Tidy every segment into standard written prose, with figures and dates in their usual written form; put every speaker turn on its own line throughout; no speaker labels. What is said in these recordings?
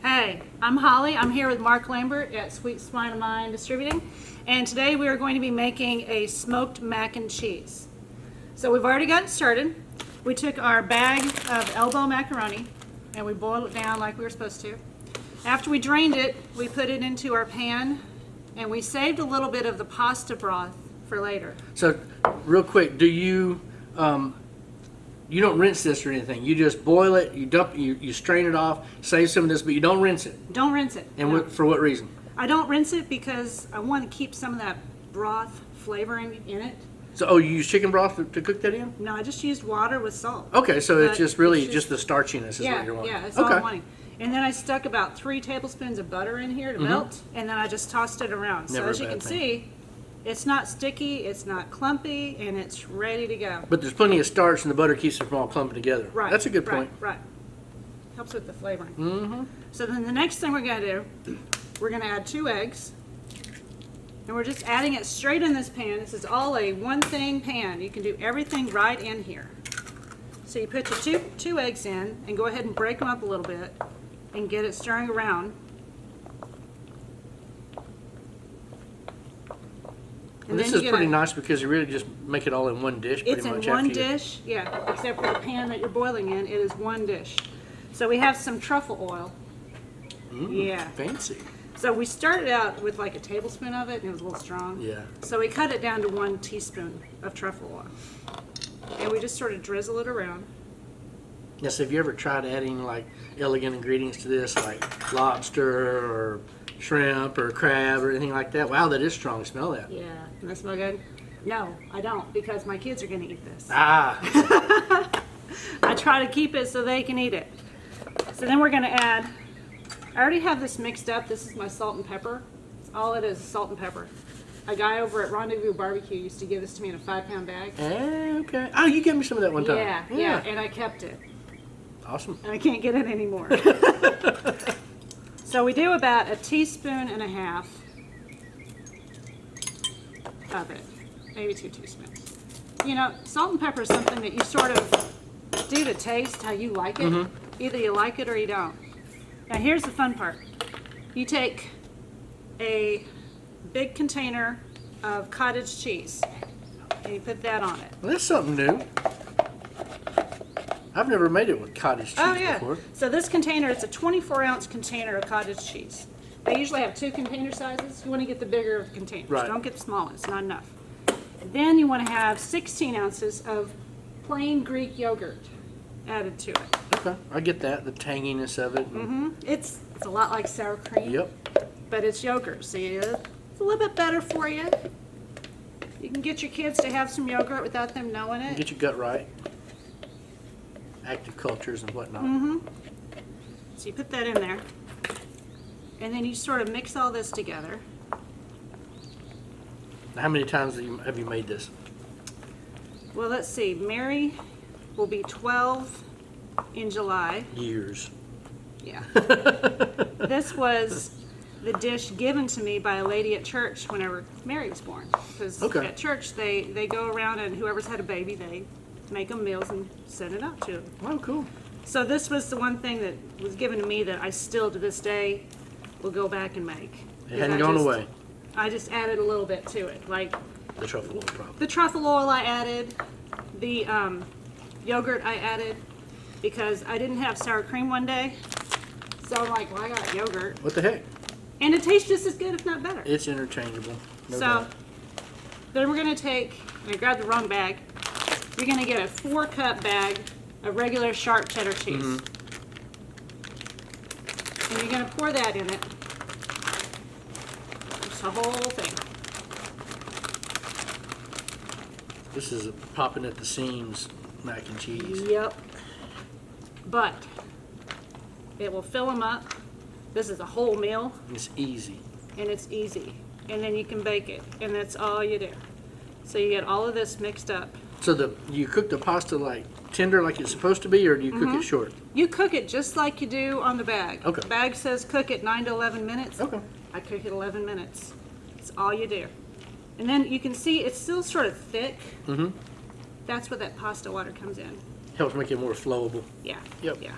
Hey, I'm Holly. I'm here with Mark Lambert at Sweet Spine of Mine Distributing, and today we are going to be making a smoked mac and cheese. So we've already gotten started. We took our bag of elbow macaroni and we boiled it down like we were supposed to. After we drained it, we put it into our pan and we saved a little bit of the pasta broth for later.
So, real quick, do you you don't rinse this or anything? You just boil it, you strain it off, save some of this, but you don't rinse it.
Don't rinse it.
And
No.
for what reason?
I don't rinse it because I want to keep some of that broth flavoring in it.
So, you use chicken broth to cook that in?
No, I just used water with salt.
Okay, so
But
it's just really
it's
just the starchiness is
Yeah,
what you're wanting.
yeah, that's
okay.
all I'm wanting. And then I stuck about 3 tablespoons of butter in here to melt, and then I just tossed it around.
Never
so as
a
you
bad
can
thing.
see, it's not sticky, it's not clumpy, and it's ready to go.
But there's plenty of starch and the butter keeps it from all clumping together.
Right.
That's a good point.
Right. Helps with the flavoring. Mm-hmm. So then the next thing we're going to do, we're going to add 2 eggs. And we're just adding it straight in this pan. This is all a one-thing pan. You can do everything right in here. So you put your two eggs in and go ahead and break them up a little bit and get it stirring around.
And this is pretty nice because you really just make it all in one dish pretty
It's in
much.
one
after you-
dish, yeah, except for the pan that you're boiling in, it is one dish. So we have some truffle oil. Yeah.
Fancy.
So we started out with like a tablespoon of it and it was a little strong.
Yeah.
So we cut it down to 1 teaspoon of truffle oil. And we just sort of drizzle it around.
Yes, have you ever tried adding like elegant ingredients to this, like lobster or shrimp or crab or anything like that? Wow, that is strong. Smell that.
Yeah. Doesn't that smell good? No, I don't, because my kids are going to eat this.
Ah,
I try to keep it so they can eat it. So then we're going to add, I already have this mixed up. This is my salt and pepper. All it is salt and pepper. A guy over at Rendezvous Bar-b-Qube used to give this to me in a 5-pound bag.
okay. Oh, you gave me some of that one time.
Yeah, and I kept it.
Awesome.
And I can't get it anymore. So we do about 1.5 teaspoons of it, maybe 2 teaspoons. You know, salt and pepper is something that you sort of do to taste how you like it. Either you like it or you don't. Now here's the fun part. You take a big container of cottage cheese and you put that on it.
Well, that's something new. I've never made it with cottage cheese before.
So this container, it's a 24-ounce container of cottage cheese. They usually have 2 container sizes. You want to get the bigger of the containers.
Right.
Don't get the small one. It's not enough. Then you want to have 16 ounces of plain Greek yogurt added to it.
Okay, I get that, the tanginess of it.
It's a lot like sour cream.
Yep.
But it's yogurt, so it's a little bit better for you. You can get your kids to have some yogurt without them knowing it.
Get your gut right. Active cultures and whatnot.
So you put that in there, and then you sort of mix all this together.
Now, how many times have you made this?
Well, let's see. Mary will be 12 in July.
Years.
Yeah. This was the dish given to me by a lady at church whenever Mary was born. Because
Okay.
at church, they go around and whoever's had a baby, they make them meals and send it out to them.
Oh, cool.
So this was the one thing that was given to me that I still, to this day, will go back and make.
It hadn't gone away.
I just added a little bit to it. Like
The truffle oil, probably.
the truffle oil I added, the yogurt I added, because I didn't have sour cream one day. So I'm like, well, I got yogurt.
What the heck?
And it tastes just as good, if not better.
It's interchangeable. No
So
doubt.
then we're going to take, and I grabbed the wrong bag, you're going to get a 4-cup bag of regular sharp cheddar cheese. And you're going to pour that in it. Just the whole thing.
This is a popping at the seams mac and cheese.
Yep. But it will fill them up. This is a whole meal,
It's easy.
and it's easy. And then you can bake it, and that's all you do. So you get all of this mixed up.
So you cook the pasta like tender like it's supposed to be, or do you cook it short?
You cook it just like you do on the bag.
Okay.
The bag says cook it 9 to 11 minutes.
Okay.
I cook it 11 minutes. That's all you do. And then you can see it's still sort of thick. That's where that pasta water comes in.
Helps make it more flowable.
Yeah.
Yep.
Yeah.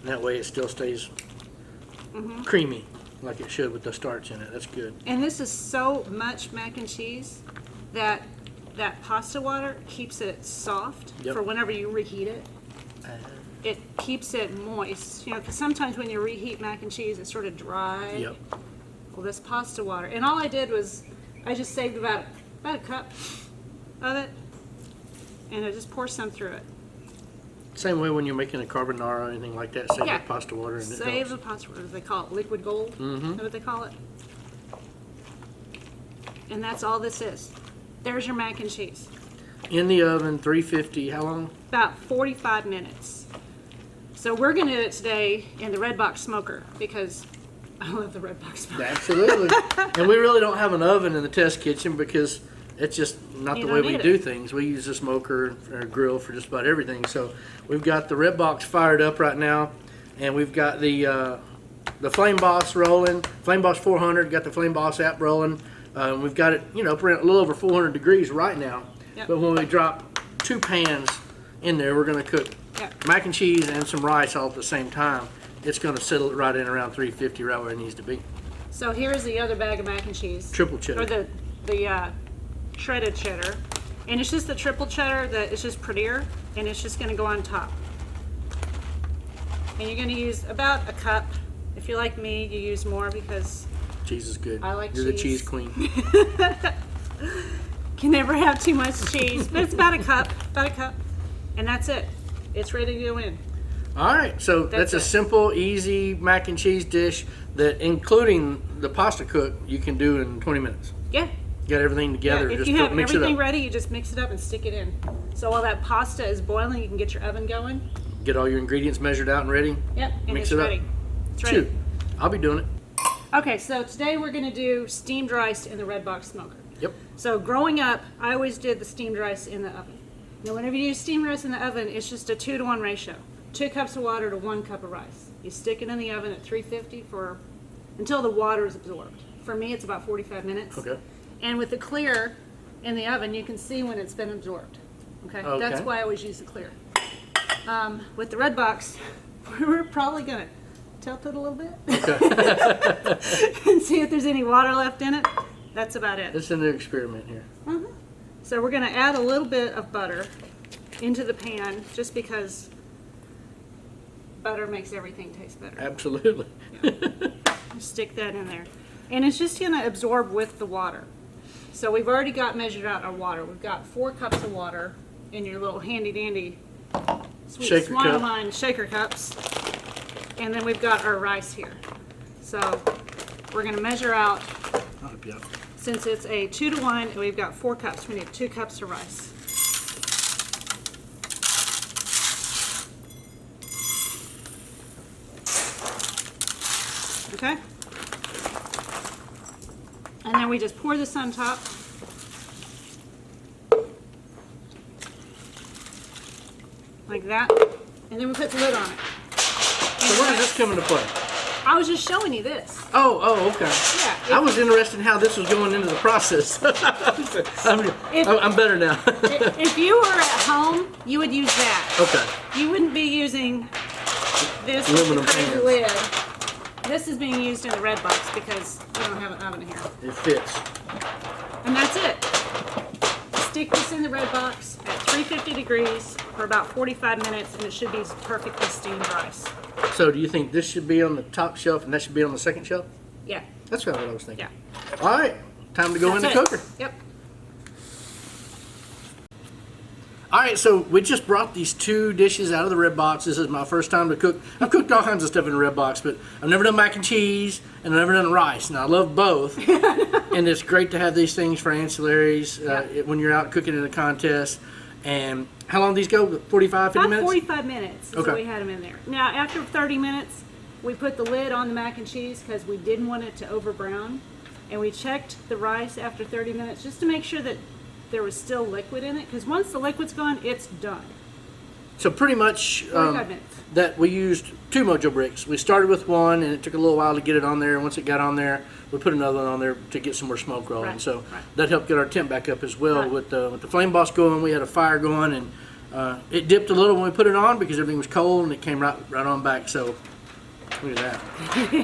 And that way it still stays creamy, like it should with the starch in it. That's good.
And this is so much mac and cheese that that pasta water keeps it soft for whenever you reheat it. It keeps it moist, you know, because sometimes when you reheat mac and cheese, it's sort of dry.
Yep.
Well, this pasta water, and all I did was I just saved about a cup of it, and I just pour some through it.
Same way when you're making a carbonara or anything like that, save the pasta water. And
save the pasta water. They call it liquid gold. Is that what they call it? And that's all this is. There's your mac and cheese.
In the oven, 350. How long?
About 45 minutes. So we're going to do it today in the red box smoker because I love the red box smoker.
Absolutely. And we really don't have an oven in the test kitchen because it's just not the way we do things. We use a smoker or a grill for just about everything. So we've got the red box fired up right now, and we've got the Flame Boss rolling. Flame Boss 400. Got the Flame Boss app rolling. We've got it, you know, a little over 400 degrees right now. Yep. But when we drop 2 pans in there, we're going to cook mac and cheese and some rice all at the same time. It's going to settle it right in around 350, right where it needs to be.
So here's the other bag of mac and cheese.
Triple cheddar.
Or the shredded cheddar. And it's just the triple cheddar that is just prettier, and it's just going to go on top. And you're going to use about a cup. If you're like me, you use more because
cheese is good.
I like
You're
cheese.
the cheese queen.
Can never have too much cheese, but it's about a cup, and that's it. It's ready to go in.
All right, so that's a simple, easy mac and cheese dish that, including the pasta cook, you can do in 20 minutes.
Yeah.
Got everything together.
If
just
you have
mix
everything
it up.
ready, you just mix it up and stick it in. So while that pasta is boiling, you can get your oven going.
Get all your ingredients measured out and ready.
Yep, and
mix
it's
it
ready.
up.
It's ready.
Shoot, I'll be doing it.
Okay, so today we're going to do steamed rice in the red box smoker.
Yep.
So growing up, I always did the steamed rice in the oven. Now whenever you use steamed rice in the oven, it's just a 2-to-1 ratio. 2 cups of water to 1 cup of rice. You stick it in the oven at 350 until the water is absorbed. For me, it's about 45 minutes.
Okay.
And with the clear in the oven, you can see when it's been absorbed. Okay? That's why I always use the clear. With the red box, we're probably going to tilt it a little bit and see if there's any water left in it. That's about it.
It's a new experiment here.
So we're going to add a little bit of butter into the pan just because butter makes everything taste better.
Absolutely.
Stick that in there. And it's just going to absorb with the water. So we've already got measured out our water. We've got 4 cups of water in your little handy dandy Sweet
Shaker
Swine
cup.
of Mine shaker cups. And then we've got our rice here. So we're going to measure out, since it's a 2-to-1 and we've got 4 cups, we need 2 cups of rice. Okay? And then we just pour this on top. Like that. And then we put the lid on it.
So where does this come into play?
I was just showing you this.
Oh, okay.
Yeah.
I was interested in how this was going into the process. I'm better now.
If you were at home, you would use that.
Okay.
You wouldn't be using this
Aluminum
crazy
pans.
lid. This is being used in the red box because we don't have an oven here.
It fits.
And that's it. Stick this in the red box at 350 degrees for about 45 minutes, and it should be perfectly steamed rice.
So do you think this should be on the top shelf and that should be on the second shelf?
Yeah.
That's kind of what I was thinking.
Yeah.
All right. Time to go in the
That's it.
cooker.
Yep.
All right, so we just brought these 2 dishes out of the red box. This is my first time to cook. I've cooked all kinds of stuff in the red box, but I've never done mac and cheese, and I've never done rice. And I love both. And it's great to have these things for ancillaries when you're out cooking in a contest. And how long do these go? 45, 50
About
minutes?
45 minutes is
Okay.
what we had them in there. Now, after 30 minutes, we put the lid on the mac and cheese because we didn't want it to over brown. And we checked the rice after 30 minutes just to make sure that there was still liquid in it, because once the liquid's gone, it's done.
So pretty much
45 minutes.
that we used 2 Mojobricks. We started with 1, and it took a little while to get it on there. And once it got on there, we put another one on there to get some more smoke rolling.
Right,
So
right.
that helped get our temp back up as well.
Right.
With the Flame Boss going, we had a fire going, and it dipped a little when we put it on because everything was cold, and it came right on back. So Look at that.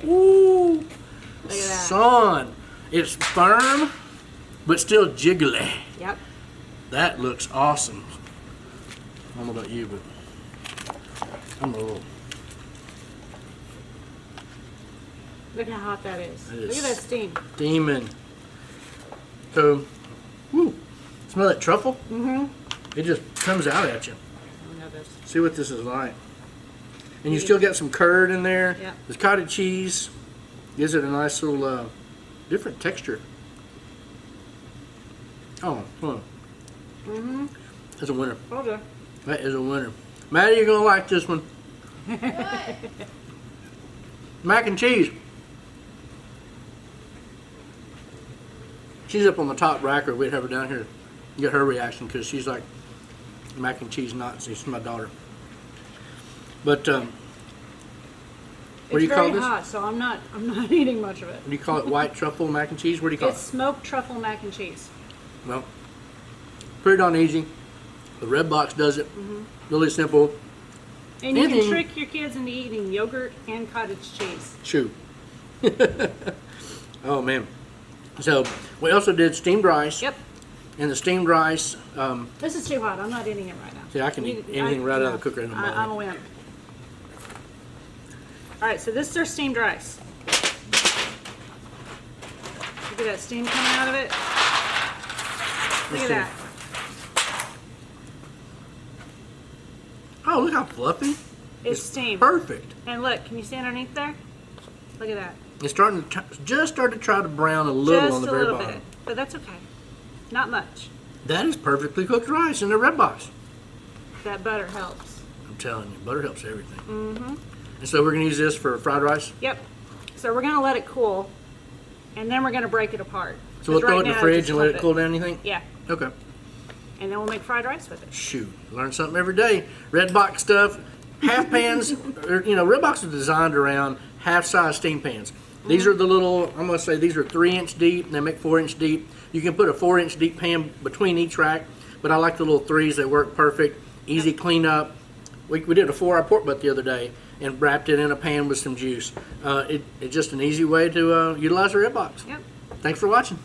Ooh.
Look at that.
Son, it's firm, but still jiggly.
Yep.
That looks awesome. I don't know about you, but I'm a little.
Look how hot that is.
That
Look
is
at that steam.
Steaming. So, woo, smell that truffle?
Mm-hmm.
It just comes out at you.
I know this.
See what this is like. And you still got some curd in there.
Yeah.
This cottage cheese gives it a nice little different texture. Oh, hold on.
Mm-hmm.
That's a winner.
Hold on.
That is a winner. Maddie, you're going to like this one. Mac and cheese. She's up on the top rack, or we'd have her down here get her reaction, because she's like mac and cheese Nazi. She's my daughter. But what do you call
It's
this?
very hot, so I'm not eating much of it.
What do you call it? White truffle mac and cheese? What do you call
It's
it?
smoked truffle mac and cheese.
Well, pretty darn easy. The Red Box does it. Really simple.
And you can
Anything-
trick your kids into eating yogurt and cottage cheese.
Shoot. Oh man. So we also did steamed rice.
Yep.
And the steamed rice,
This is too hot. I'm not eating it right now.
see, I can eat anything right out of the cooker in the morning.
I'm a winner. All right, so this is our steamed rice. Look at that steam coming out of it. Look at that.
Oh, look how fluffy.
It's steamed.
Perfect.
And look, can you see underneath there? Look at that.
It's starting to just started to try to brown a little
Just
on the
a
very
little
bottom.
bit, but that's okay. Not much.
That is perfectly cooked rice in the Red Box.
That butter helps.
I'm telling you, butter helps everything. Mm-hmm. And so we're gonna use this for fried rice.
Yep. So we're gonna let it cool, and then we're gonna break it apart.
So we'll
'Cause
throw
right
it in the
now,
fridge
just
and let
flip
it cool down. You think?
Yeah.
Okay.
And then we'll make fried rice with it.
Shoot, learn something every day. Red Box stuff, half pans. Red Box is designed around half-size steam pans. These are the little. I'm gonna say these are 3-inch deep. And they make 4-inch deep. You can put a 4-inch deep pan between each rack, but I like the little 3s. They work perfect. Easy cleanup. We did a 4-hour pork butt the other day and wrapped it in a pan with some juice. It's just an easy way to utilize a Red Box.
Yep.
Thanks for watching.